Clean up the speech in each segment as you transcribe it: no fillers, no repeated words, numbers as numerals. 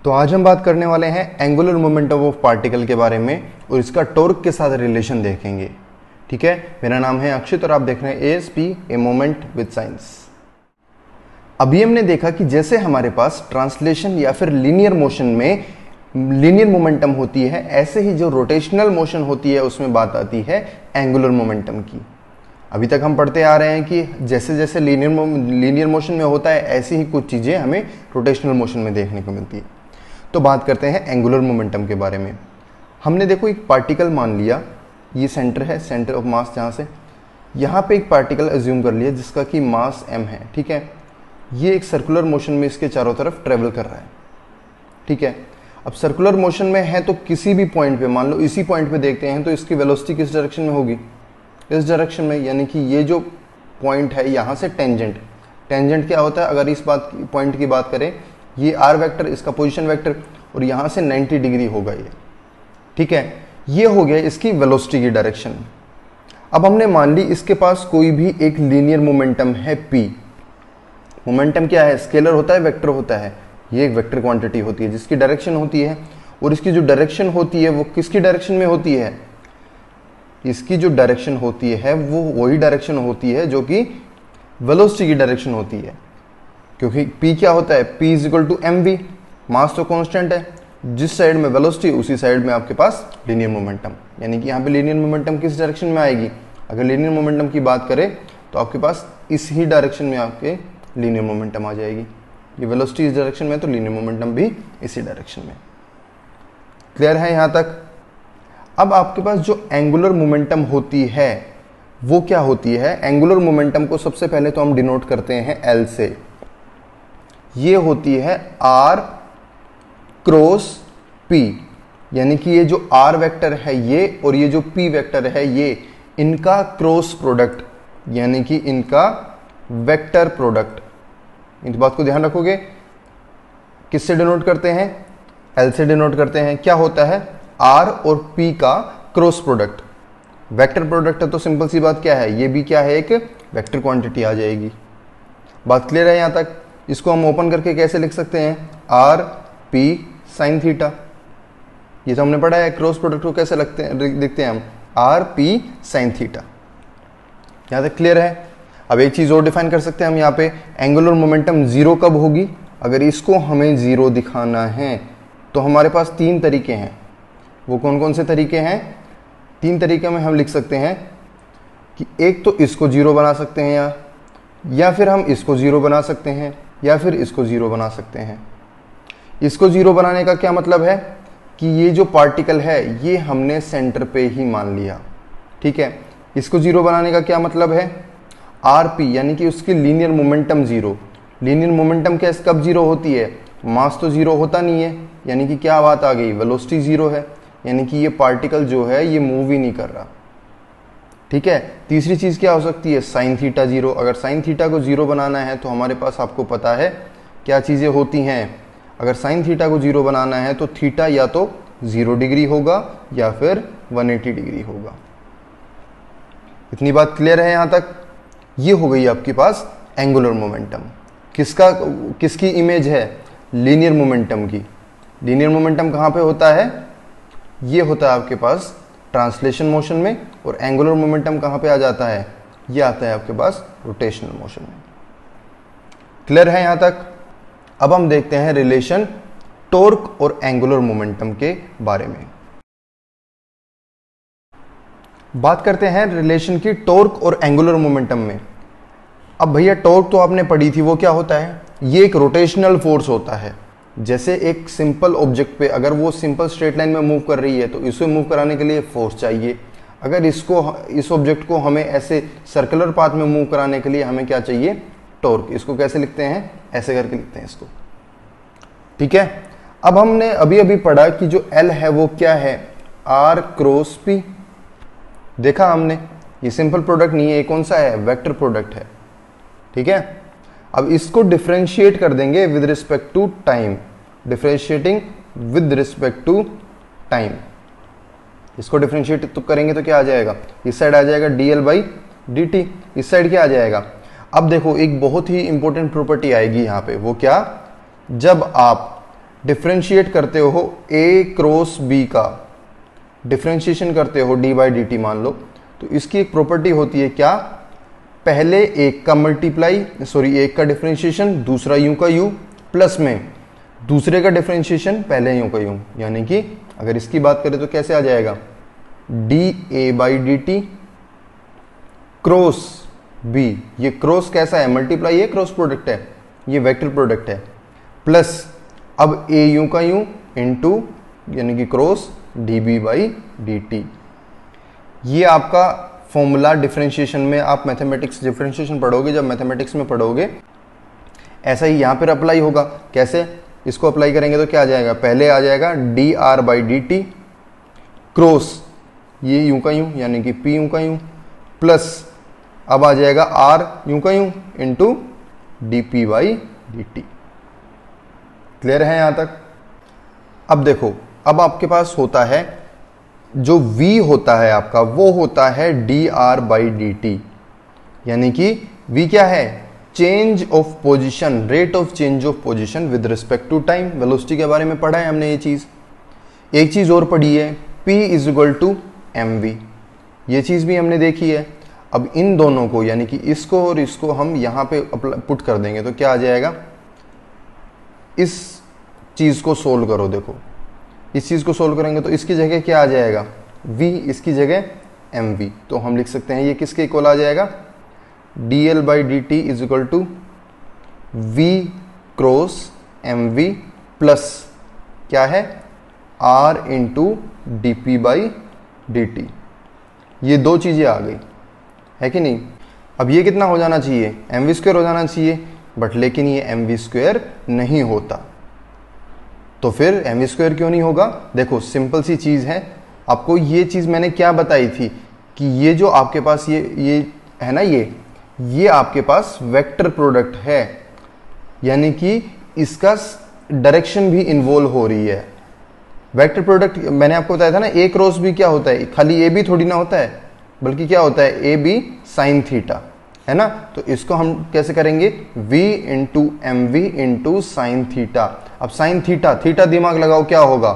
तो आज हम बात करने वाले हैं एंगुलर मोमेंटम ऑफ पार्टिकल के बारे में और इसका टॉर्क के साथ रिलेशन देखेंगे। ठीक है, मेरा नाम है अक्षित और आप देख रहे हैं ASP a moment with science. अभी हमने देखा कि जैसे हमारे पास ट्रांसलेशन या फिर लीनियर मोशन में लीनियर मोमेंटम होती है, ऐसे ही जो रोटेशनल मोशन होती है उसमें बात आती है एंगुलर मोमेंटम की। अभी तक हम पढ़ते आ रहे हैं कि जैसे जैसे लीनियर मोशन में होता है ऐसी ही कुछ चीज़ें हमें रोटेशनल मोशन में देखने को मिलती है। तो बात करते हैं एंगुलर मोमेंटम के बारे में। हमने देखो एक पार्टिकल मान लिया, ये सेंटर है, सेंटर ऑफ मास, जहाँ से यहाँ पे एक पार्टिकल एज्यूम कर लिया जिसका कि मास m है। ठीक है, ये एक सर्कुलर मोशन में इसके चारों तरफ ट्रेवल कर रहा है। ठीक है, अब सर्कुलर मोशन में है तो किसी भी पॉइंट पे, मान लो इसी पॉइंट पे देखते हैं, तो इसकी वेलोसिटी किस डायरेक्शन में होगी? इस डायरेक्शन में। यानी कि ये जो पॉइंट है यहाँ से टेंजेंट, टेंजेंट क्या होता है अगर इस पॉइंट की बात करें, ये आर वेक्टर, इसका पोजीशन वेक्टर, और यहाँ से 90 डिग्री होगा ये। ठीक है, ये हो गया इसकी वेलोसिटी की डायरेक्शन। अब हमने मान ली इसके पास कोई भी एक लीनियर मोमेंटम है p। मोमेंटम क्या है? स्केलर होता है, वेक्टर होता है। ये एक वेक्टर क्वांटिटी होती है जिसकी डायरेक्शन होती है, और इसकी जो डायरेक्शन होती है वो किसकी डायरेक्शन में होती है? इसकी जो डायरेक्शन होती है वो वही डायरेक्शन होती है जो कि वेलोसिटी की डायरेक्शन होती है। क्योंकि p क्या होता है? p is equal to mv, mass तो कांस्टेंट है, जिस साइड में वेलोसिटी उसी साइड में आपके पास लीनियर मोमेंटम। यानी कि यहाँ पे लीनियर मोमेंटम किस डायरेक्शन में आएगी? अगर लीनियर मोमेंटम की बात करें तो आपके पास इस ही डायरेक्शन में आपके लीनियर मोमेंटम आ जाएगी। ये वेलोसिटी इस डायरेक्शन में, तो लीनियर मोमेंटम भी इसी डायरेक्शन में। क्लियर है यहाँ तक? अब आपके पास जो एंगुलर मोमेंटम होती है वो क्या होती है? एंगुलर मोमेंटम को सबसे पहले तो हम डिनोट करते हैं L से। ये होती है R क्रॉस P, यानी कि ये जो R वेक्टर है ये और ये जो P वेक्टर है ये, इनका क्रॉस प्रोडक्ट, यानी कि इनका वेक्टर प्रोडक्ट। इस बात को ध्यान रखोगे। किससे डिनोट करते हैं? L से डिनोट करते हैं। क्या होता है? R और P का क्रॉस प्रोडक्ट। वेक्टर प्रोडक्ट है तो सिंपल सी बात क्या है, ये भी क्या है, एक वेक्टर क्वांटिटी आ जाएगी। बात क्लियर है यहाँ तक? इसको हम ओपन करके कैसे लिख सकते हैं? R P sine theta. ये तो हमने पढ़ा है। क्रॉस प्रोडक्ट को कैसे लिखते हैं हम? R P sine theta. यहाँ तक क्लियर है? अब एक चीज और डिफाइन कर सकते हैं हम यहाँ पे, एंगुलर मोमेंटम जीरो कब होगी? अगर इसको हमें जीरो दिखाना है तो हमारे पास तीन तरीके हैं। वो कौन कौन से तरीके हैं? तीन तरीके में हम लिख सकते हैं कि एक तो इसको जीरो बना सकते हैं, या फिर हम इसको जीरो बना सकते हैं, या फिर इसको जीरो बना सकते हैं। इसको जीरो बनाने का क्या मतलब है कि ये जो पार्टिकल है ये हमने सेंटर पे ही मान लिया। ठीक है, इसको जीरो बनाने का क्या मतलब है? RP यानी कि उसकी linear momentum zero. Linear momentum कैसे कब जीरो होती है? मास तो जीरो होता नहीं है, यानी कि क्या बात आ गई? वेलोसिटी जीरो है, यानी कि ये पार्टिकल जो है ये मूव ही नहीं कर रहा। ठीक है, तीसरी चीज क्या हो सकती है? Sine theta zero. अगर साइन थीटा को जीरो बनाना है तो हमारे पास, आपको पता है क्या चीजें होती हैं। अगर साइन थीटा को जीरो बनाना है तो थीटा या तो 0 डिग्री होगा या फिर 180 डिग्री होगा। इतनी बात क्लियर है यहाँ तक? ये हो गई आपके पास एंगुलर मोमेंटम। किसकी इमेज है? लीनियर मोमेंटम की। लीनियर मोमेंटम कहाँ पे होता है? ये होता है आपके पास ट्रांसलेशन मोशन में, और एंगुलर मोमेंटम कहाँ पे आ जाता है? ये आता है आपके पास रोटेशनल मोशन में। क्लियर है यहाँ तक? अब हम देखते हैं रिलेशन टॉर्क और एंगुलर मोमेंटम के बारे में। बात करते हैं रिलेशन की टॉर्क और एंगुलर मोमेंटम में। अब भैया टॉर्क तो आपने पढ़ी थी, वो क्या होता है? ये एक रोटेशनल फोर्स होता है। जैसे एक सिंपल ऑब्जेक्ट पे अगर वो सिंपल स्ट्रेट लाइन में मूव कर रही है तो इसे मूव कराने के लिए फोर्स चाहिए। अगर इस ऑब्जेक्ट को हमें ऐसे सर्कुलर पाथ में मूव कराने के लिए हमें क्या चाहिए? टॉर्क। इसको कैसे लिखते हैं? ऐसे करके लिखते हैं इसको। ठीक है, अब हमने अभी अभी पढ़ा कि जो L है वो क्या है? R cross P। देखा हमने, ये सिंपल प्रोडक्ट नहीं है, ये कौन सा है? वेक्टर प्रोडक्ट है। ठीक है, अब इसको डिफरेंशिएट कर देंगे with respect to time. Differentiating with respect to time, इसको डिफरेंशिएट तो करेंगे तो क्या आ जाएगा? इस साइड आ जाएगा dl/dt, इस साइड क्या आ जाएगा? अब देखो एक बहुत ही इंपॉर्टेंट प्रॉपर्टी आएगी यहाँ पे। वो क्या? जब आप डिफ्रेंशिएट करते हो ए क्रॉस बी का, डिफ्रेंशिएशन करते हो डी बाई डी टी मान लो, तो इसकी एक प्रॉपर्टी होती है क्या, पहले एक का मल्टीप्लाई, सॉरी एक का डिफ्रेंशिएशन दूसरा यू का यू, प्लस में दूसरे का डिफ्रेंशिएशन पहले यू का यू, यानी कि अगर इसकी बात करें तो कैसे आ जाएगा, D A by D T cross B, ये क्रॉस कैसा है, मल्टीप्लाई है, क्रॉस प्रोडक्ट है, ये वेक्टर प्रोडक्ट है, प्लस अब ए यू का यू इंटू यानी कि cross D B by D T. ये आपका फॉर्मूला डिफरेंशिएशन में, आप मैथमेटिक्स डिफरेंशिएशन पढ़ोगे, जब मैथमेटिक्स में पढ़ोगे ऐसा ही यहाँ पर अप्लाई होगा। कैसे इसको अप्लाई करेंगे तो क्या आ जाएगा, पहले आ जाएगा D R by D T cross ये यू का यू यानी कि पी यू का यू, प्लस अब आ जाएगा आर यू का U into D P by D T. Clear है यहां तक? अब देखो, अब आपके पास होता है जो v होता है आपका, वो होता है D R by D T, यानी कि v क्या है, change of position, rate of change of position with respect to time. Velocity के बारे में पढ़ा है हमने ये चीज। एक चीज और पढ़ी है, p is equal to M V, ये चीज भी हमने देखी है। अब इन दोनों को यानी कि इसको और इसको हम यहां पे पुट कर देंगे तो क्या आ जाएगा, इस चीज को सोल्व करो, देखो इस चीज को सोल्व करेंगे तो इसकी जगह क्या आ जाएगा, v, इसकी जगह एम वी, तो हम लिख सकते हैं ये किसके इक्वल आ जाएगा, D L by D T is equal to V cross M V plus क्या है, R into D P by D T. ये दो चीजें आ गई है कि नहीं। अब ये कितना हो जाना चाहिए, एम वी स्क्वायर हो जाना चाहिए, बट लेकिन ये एम वी स्क्वायर नहीं होता। तो फिर एम वी स्क्वायर क्यों नहीं होगा, देखो सिंपल सी चीज है। आपको ये चीज मैंने क्या बताई थी कि ये जो आपके पास ये है ना, ये आपके पास वेक्टर प्रोडक्ट है, यानी कि इसका डायरेक्शन भी इन्वॉल्व हो रही है। वेक्टर प्रोडक्ट मैंने आपको बताया था ना, ए क्रॉस बी क्या होता है, खाली ए बी थोड़ी ना होता है, बल्कि क्या होता है, ए बी साइन थीटा, है ना। तो इसको हम कैसे करेंगे, v into M V into sine theta. अब साइन थीटा, थीटा दिमाग लगाओ क्या होगा,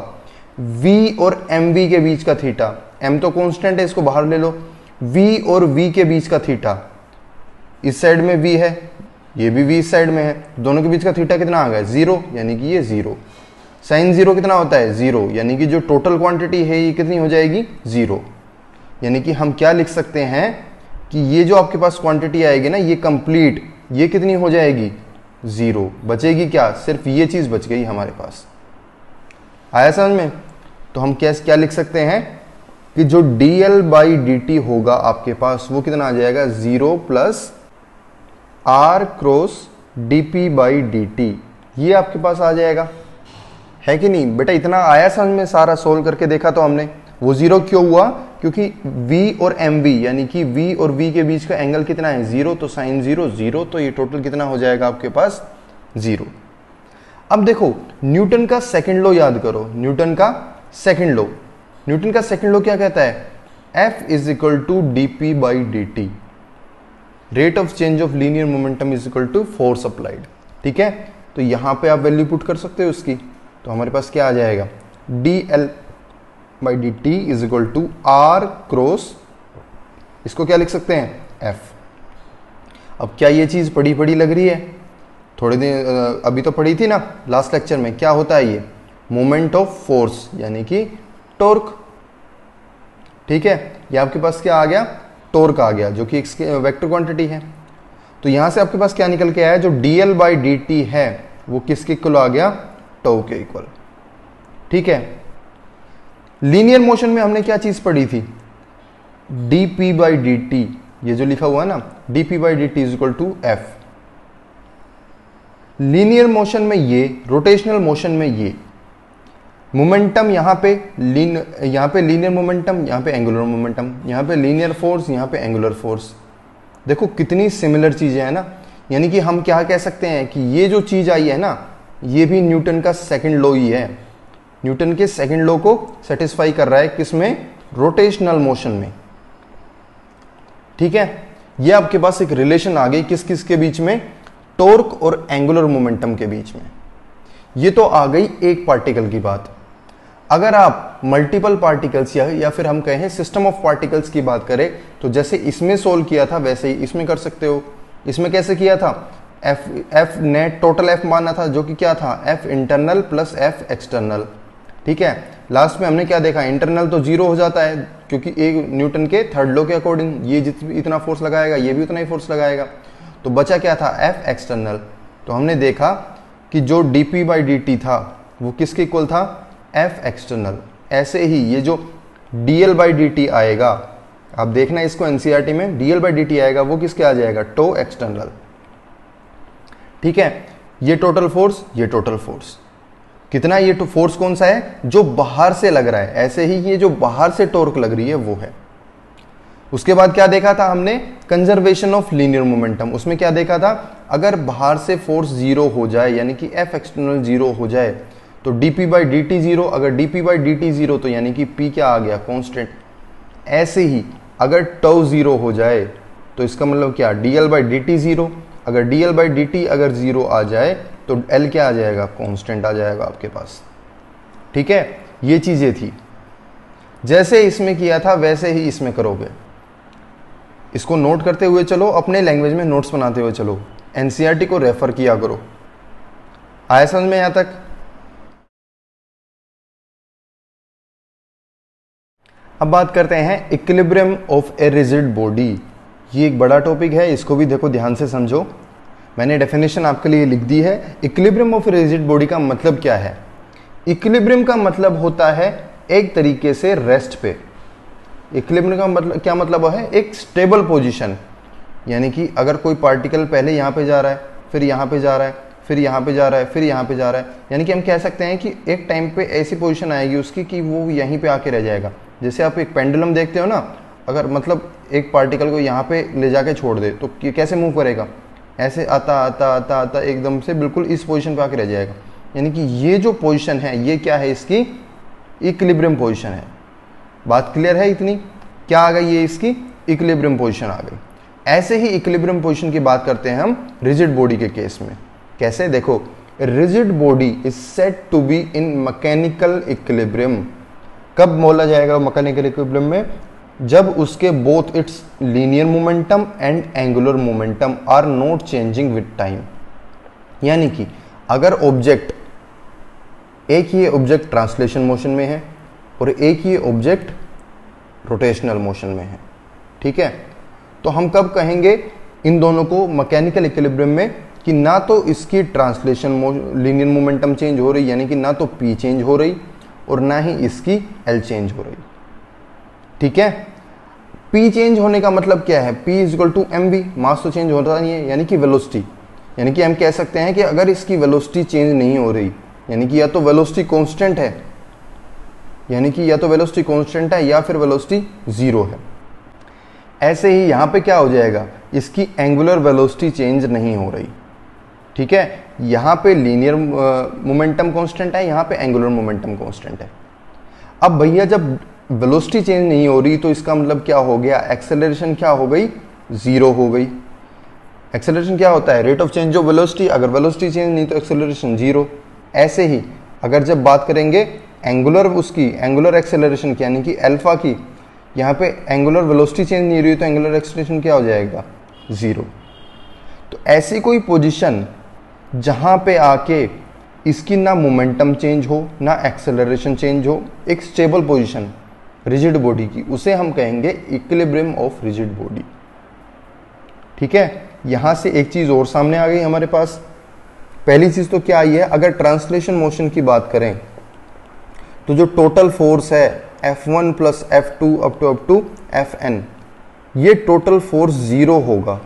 v और mv के बीच का थीटा, m तो कांस्टेंट है इसको बाहर ले लो, v और v के बीच का थीटा, इस साइड में v है, ये भी v इस साइड में है, दोनों के बीच का थीटा कितना आ गया, जीरो, यानी कि ये जीरो। साइन जीरो कितना होता है, जीरो, यानी कि जो टोटल क्वांटिटी है ये कितनी हो जाएगी, जीरो। यानी कि हम क्या लिख सकते हैं कि ये जो आपके पास क्वांटिटी आएगी ना, ये कंप्लीट, ये कितनी हो जाएगी, जीरो। बचेगी क्या, सिर्फ ये चीज बच गई हमारे पास। आया समझ में? तो हम क्या लिख सकते हैं कि जो dl बाई डी टी होगा आपके पास, वो कितना आ जाएगा, zero plus R cross D P by D T, ये आपके पास आ जाएगा, है कि नहीं बेटा। इतना आया समझ में, सारा सोल्व करके देखा तो हमने। वो जीरो क्यों हुआ, क्योंकि v और एम वी यानी कि v और v के बीच का एंगल कितना है, जीरो, तो साइन जीरो जीरो, तो ये टोटल कितना हो जाएगा आपके पास, जीरो। अब देखो न्यूटन का सेकंड लॉ याद करो, न्यूटन का सेकंड लॉ, न्यूटन का सेकंड लॉ क्या कहता है, F is equal to D P by D T, rate of change of linear momentum is equal to force applied. ठीक है, तो यहां पे आप वैल्यू पुट कर सकते हो उसकी, तो हमारे पास क्या आ जाएगा, D L by D T is equal to R cross, इसको क्या लिख सकते हैं, एफ। अब क्या ये चीज पढ़ी पढ़ी लग रही है, थोड़े दिन अभी तो पढ़ी थी ना लास्ट लेक्चर में। क्या होता है ये, मोमेंट ऑफ फोर्स यानी कि टॉर्क। ठीक है, ये आपके पास क्या आ गया, टॉर्क आ गया, जो कि एक वेक्टर क्वांटिटी है। तो यहां से आपके पास क्या निकल के आया, जो dl बाई डी टी है वो किसके इक्वल आ गया, टो के इक्वल। ठीक है, लीनियर मोशन में हमने क्या चीज पढ़ी थी, dp बाई डी टी, ये जो लिखा हुआ है ना, dp by D T is equal to F. Linear motion में ये, रोटेशनल मोशन में ये मोमेंटम, यहां पे लीनियर मोमेंटम, यहां पे एंगुलर मोमेंटम, यहां पे लीनियर फोर्स, यहां पे एंगुलर फोर्स। देखो कितनी सिमिलर चीजें हैं ना। यानी कि हम क्या कह सकते हैं कि ये जो चीज आई है ना, ये भी न्यूटन का सेकंड लॉ ही है। न्यूटन के सेकंड लॉ को सेटिस्फाई कर रहा है, किसमें, रोटेशनल मोशन में। ठीक है, ये आपके पास एक रिलेशन आ गई किस किस के बीच में, टॉर्क और एंगुलर मोमेंटम के बीच में। ये तो आ गई एक पार्टिकल की बात। अगर आप मल्टीपल पार्टिकल्स या फिर हम कहें सिस्टम ऑफ पार्टिकल्स की बात करें, तो जैसे इसमें सोल्व किया था वैसे ही इसमें कर सकते हो। इसमें कैसे किया था, एफ नेट टोटल एफ माना था, जो कि क्या था, F internal plus F external. ठीक है, लास्ट में हमने क्या देखा, इंटरनल तो जीरो हो जाता है क्योंकि एक न्यूटन के थर्ड लॉ के अकॉर्डिंग ये इतना फोर्स लगाएगा, ये भी उतना ही फोर्स लगाएगा। तो बचा क्या था, एफ एक्सटर्नल। तो हमने देखा कि जो dp बाई dt था वो किसके इक्वल था, एफ एक्सटर्नल। ऐसे ही ये जो dl बाई dt आएगा, आप देखना इसको एनसीईआरटी में, dl बाई dt आएगा वो किसके आ जाएगा, टो एक्सटर्नल। ठीक है, ये टोटल फोर्स, ये टोटल फोर्स कितना, ये फोर्स कौन सा है, जो बाहर से लग रहा है। ऐसे ही ये जो बाहर से टॉर्क लग रही है वो है। उसके बाद क्या देखा था हमने, कंजर्वेशन ऑफ लीनियर मोमेंटम। उसमें क्या देखा था, अगर बाहर से फोर्स जीरो हो जाए यानी कि एफ एक्सटर्नल जीरो हो जाए तो dp बाई dt जीरो, अगर dp बाई dt जीरो तो यानी कि p क्या आ गया, कांस्टेंट। ऐसे ही अगर टो जीरो हो जाए तो इसका मतलब क्या, dl बाई dt जीरो, अगर dl बाई dt अगर जीरो आ जाए तो l क्या आ जाएगा, कांस्टेंट आ जाएगा आपके पास। ठीक है, ये चीजें थी, जैसे इसमें किया था वैसे ही इसमें करोगे। इसको नोट करते हुए चलो, अपने लैंग्वेज में नोट्स बनाते हुए चलो, एनसीईआरटी को रेफर किया करो। आया समझ में यहां तक? अब बात करते हैं equilibrium of a rigid body. ये एक बड़ा टॉपिक है, इसको भी देखो ध्यान से समझो। मैंने डेफिनेशन आपके लिए लिख दी है। Equilibrium of a rigid body का मतलब क्या है, इक्विलिब्रियम का मतलब होता है एक तरीके से रेस्ट पे। इक्विलिब्रियम का मतलब क्या मतलब है, एक स्टेबल पोजीशन। यानी कि अगर कोई पार्टिकल पहले यहाँ पे जा रहा है, फिर यहाँ पे जा रहा है, फिर यहाँ पे जा रहा है, फिर यहाँ पे जा रहा है, यानी कि हम कह सकते हैं कि एक टाइम पे ऐसी पोजीशन आएगी उसकी कि वो यहीं पे आके रह जाएगा। जैसे आप एक पेंडुलम देखते हो ना, अगर मतलब एक पार्टिकल को यहाँ पे ले जाके छोड़ दे तो कैसे मूव करेगा, ऐसे आता आता आता आता एकदम से बिल्कुल इस पोजीशन पे आके रह जाएगा। यानी कि ये जो पोजीशन है ये क्या है, इसकी इक्विलिब्रियम पोजीशन है। बात क्लियर है इतनी? क्या आ गई, ये इसकी इक्विलिब्रियम पोजीशन आ गई। ऐसे ही इक्विलिब्रियम पोजीशन की बात करते हैं हम रिजिड बॉडी के केस में। कैसे, देखो, rigid body is said to be in mechanical equilibrium. कब बोला जाएगा मैकेनिकल इक्विलिब्रियम में, जब उसके both its linear momentum and angular momentum are not changing with time. यानी कि अगर ऑब्जेक्ट, एक ही ऑब्जेक्ट ट्रांसलेशन मोशन में है और एक ही ऑब्जेक्ट रोटेशनल मोशन में है, ठीक है, तो हम कब कहेंगे इन दोनों को मैकेनिकल इक्विलिब्रियम में, कि ना तो इसकी ट्रांसलेशन लीनियर मोमेंटम चेंज हो रही, यानी कि ना तो P चेंज हो रही और ना ही इसकी L चेंज हो रही। ठीक है, P चेंज होने का मतलब क्या है, P is equal to mv, mass तो चेंज होता नहीं है, यानी कि वेलोसिटी। यानी कि हम कह सकते हैं कि अगर इसकी वेलोसिटी चेंज नहीं हो रही, यानी कि या तो वेलोसिटी कांस्टेंट है, यानी कि या तो वेलोसिटी कांस्टेंट है या फिर वेलोसिटी जीरो है। ऐसे ही यहां पे क्या हो जाएगा, इसकी एंगुलर वेलोसिटी चेंज नहीं हो रही। ठीक है, यहां पे लीनियर मोमेंटम कांस्टेंट है, यहां पे एंगुलर मोमेंटम कांस्टेंट है। अब भैया जब वेलोसिटी चेंज नहीं हो रही तो इसका मतलब क्या हो गया, एक्सेलरेशन क्या हो गई, जीरो हो गई। एक्सेलरेशन क्या होता है, rate of change of velocity, अगर वेलोसिटी चेंज नहीं तो एक्सेलरेशन जीरो। ऐसे ही अगर जब बात करेंगे एंगुलर, उसकी एंगुलर एक्सेलरेशन की, यानी कि अल्फा की, यहाँ पे एंगुलर वेलोसिटी चेंज नहीं रही तो एंगुलर एक्सेलरेशन क्या हो जाएगा, जीरो। तो ऐसी कोई पोजीशन जहां पे आके इसकी ना मोमेंटम चेंज हो ना एक्सेलरेशन चेंज हो, एक स्टेबल पोजीशन रिजिड बॉडी की, उसे हम कहेंगे इक्विलिब्रियम ऑफ रिजिड बॉडी। ठीक है, यहां से एक चीज और सामने आ गई हमारे पास। पहली चीज तो क्या आई है, अगर ट्रांसलेशन मोशन की बात करें तो जो टोटल फोर्स है F1 plus F2 up to Fn, ये टोटल फोर्स जीरो होगा।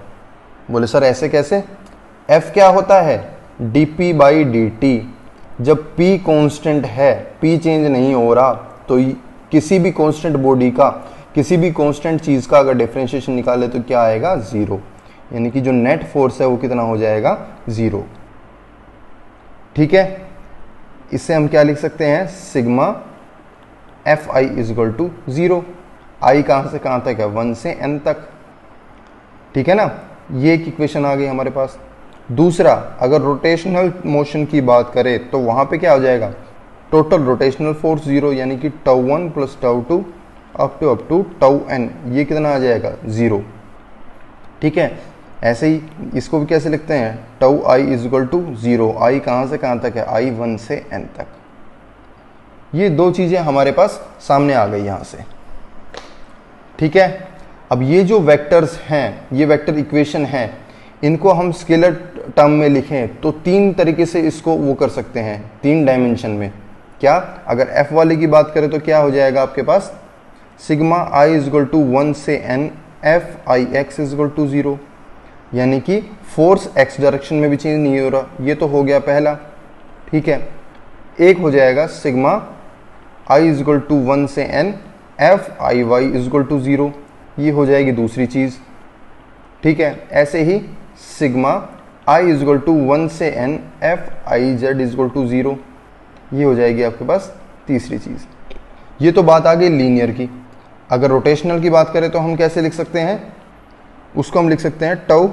बोले सर ऐसे कैसे, F क्या होता है, dp बाई dt। जब P कांस्टेंट है, P चेंज नहीं हो रहा, तो किसी भी कांस्टेंट बॉडी का, किसी भी कांस्टेंट चीज का अगर डिफरेंशिएशन निकाले तो क्या आएगा, जीरो। यानी कि जो नेट फोर्स है वो कितना हो जाएगा, जीरो। ठीक है, इससे हम क्या लिख सकते हैं, sigma Fi is equal to zero. I कहां से कहां तक है, 1 से n तक। ठीक है ना, ये एक इक्वेशन आ गई हमारे पास। दूसरा, अगर रोटेशनल मोशन की बात करें तो वहां पे क्या हो जाएगा, टोटल रोटेशनल फोर्स 0, यानी कि τ1 प्लस τ2 अप टू τn, ये कितना आ जाएगा 0। ठीक है, ऐसे ही इसको भी कैसे लिखते हैं, τi इज इक्वल टू 0, आई कहाँ से कहाँ तक है, आई 1 से n तक। ये दो चीजें हमारे पास सामने आ गई यहां से। ठीक है, अब ये जो वेक्टर्स हैं, ये वेक्टर इक्वेशन है, इनको हम स्केलर टर्म में लिखें तो तीन तरीके से इसको वो कर सकते हैं, तीन डायमेंशन में। क्या, अगर f वाले की बात करें तो क्या हो जाएगा आपके पास, sigma i is equal to 1 से n f i x is equal to 0, यानी कि फोर्स x डायरेक्शन में भी चेंज नहीं हो रहा, ये तो हो गया पहला। ठीक है, एक हो जाएगा sigma i is equal to 1 से n f i y is equal to 0, ये हो जाएगी दूसरी चीज। ठीक है, ऐसे ही sigma i is equal to 1 से n f i z is equal to 0, ये हो जाएगी आपके पास तीसरी चीज। ये तो बात आ गई लीनियर की। अगर रोटेशनल की बात करें तो हम कैसे लिख सकते हैं, उसको हम लिख सकते हैं tau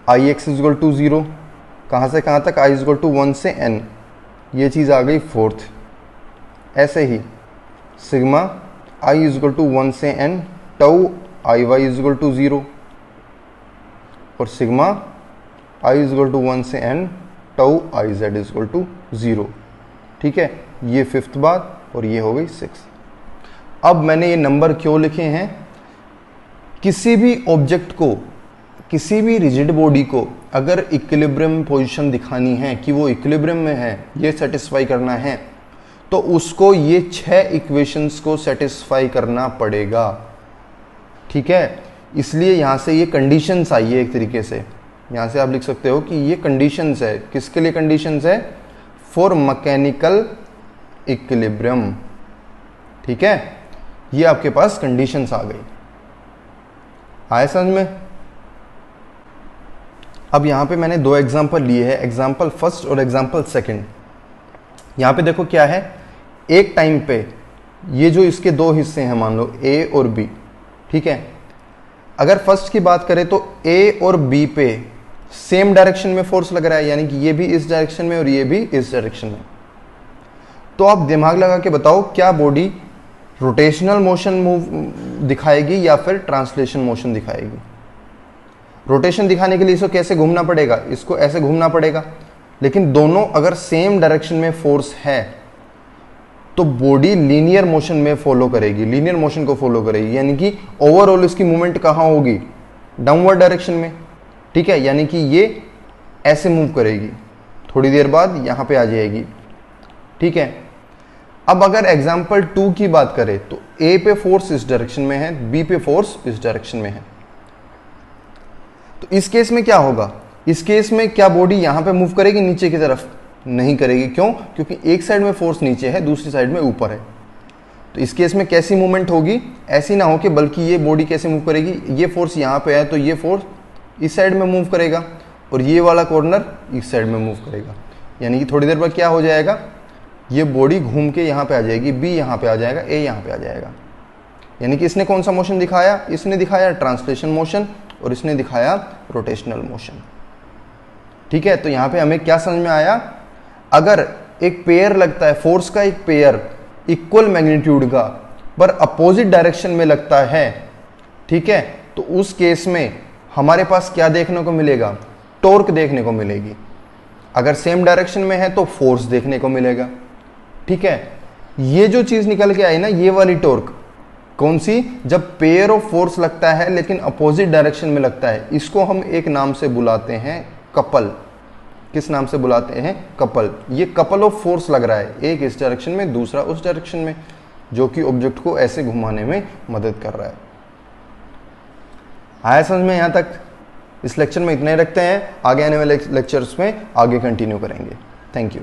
I X is equal to 0, कहाँ से कहाँ तक, i इज इक्वल टू 1 से n, ये चीज़ आ गई फोर्थ। ऐसे ही sigma i is equal to 1 से n tau i y is equal to 0, और sigma i is equal to 1 से n tau i z is equal to 0। ठीक है, ये फिफ्थ बात, और ये हो गई सिक्स। अब मैंने ये नंबर क्यों लिखे हैं, किसी भी ऑब्जेक्ट को, किसी भी रिजिड बॉडी को अगर इक्विलिब्रियम पोजीशन दिखानी है कि वो इक्विलिब्रियम में है, ये सेटिस्फाई करना है, तो उसको ये 6 इक्वेशंस को सेटिस्फाई करना पड़ेगा। ठीक है, इसलिए यहां से ये कंडीशंस आई है एक तरीके से, यहां से आप लिख सकते हो कि ये कंडीशंस है, किसके लिए कंडीशंस है, फॉर मैकेनिकल इक्विलिब्रियम। ठीक है, ये आपके पास कंडीशंस आ गई, आए समझ में। अब यहां पे मैंने दो एग्जांपल लिए हैं, एग्जांपल फर्स्ट और एग्जांपल सेकंड। यहां पे देखो क्या है, एक टाइम पे ये जो इसके दो हिस्से हैं, मान लो ए और बी। ठीक है, अगर फर्स्ट की बात करें तो ए और बी पे सेम डायरेक्शन में फोर्स लग रहा है, यानी कि ये भी इस डायरेक्शन में और ये भी इस डायरेक्शन में। तो आप दिमाग लगा के बताओ, क्या बॉडी रोटेशनल मोशन मूव दिखाएगी या फिर ट्रांसलेशन मोशन दिखाएगी। रोटेशन दिखाने के लिए इसको कैसे घूमना पड़ेगा, इसको ऐसे घूमना पड़ेगा, लेकिन दोनों अगर सेम डायरेक्शन में फोर्स है तो बॉडी लीनियर मोशन में फॉलो करेगी, लीनियर मोशन को फॉलो करेगी, यानी कि ओवरऑल इसकी मूवमेंट कहाँ होगी, डाउनवर्ड डायरेक्शन में। ठीक है, यानी कि ये ऐसे मूव करेगी, थोड़ी देर बाद यहाँ पे आ जाएगी। ठीक है, अब अगर एग्जाम्पल 2 की बात करें तो ए पे फोर्स इस डायरेक्शन में है, बी पे फोर्स इस डायरेक्शन में है। तो इस केस में क्या होगा, इस केस में क्या बॉडी यहां पे मूव करेगी नीचे की तरफ, नहीं करेगी। क्यों, क्योंकि एक साइड में फोर्स नीचे है, दूसरी साइड में ऊपर है। तो इस केस में कैसी मूवमेंट होगी, ऐसी ना हो कि बल्कि ये बॉडी कैसे मूव करेगी, ये फोर्स यहाँ पे है तो ये फोर्स इस साइड में मूव करेगा और ये वाला कॉर्नर इस साइड में मूव करेगा, यानी कि थोड़ी देर बाद क्या हो जाएगा, ये बॉडी घूम के यहाँ पे आ जाएगी, बी यहाँ पे आ जाएगा, ए यहाँ पे आ जाएगा। यानी कि इसने कौन सा मोशन दिखाया, इसने दिखाया ट्रांसलेशन मोशन और इसने दिखाया रोटेशनल मोशन। ठीक है, तो यहाँ पे हमें क्या समझ में आया, अगर एक पेयर लगता है, फोर्स का एक पेयर इक्वल मैग्नीट्यूड का पर अपोजिट डायरेक्शन में लगता है, ठीक है, तो उस केस में हमारे पास क्या देखने को मिलेगा, टॉर्क देखने को मिलेगी। अगर सेम डायरेक्शन में है तो फोर्स देखने को मिलेगा। ठीक है, ये जो चीज निकल के आई ना, ये वाली टॉर्क, कौन सी, जब पेयर ऑफ फोर्स लगता है लेकिन अपोजिट डायरेक्शन में लगता है, इसको हम एक नाम से बुलाते हैं कपल। किस नाम से बुलाते हैं, कपल। ये कपल ऑफ फोर्स लग रहा है, एक इस डायरेक्शन में दूसरा उस डायरेक्शन में, जो कि ऑब्जेक्ट को ऐसे घुमाने में मदद कर रहा है। आया समझ में यहां तक। इस लेक्चर में इतना ही रखते हैं, आगे आने वाले लेक्चर्स में आगे कंटिन्यू करेंगे। Thank you.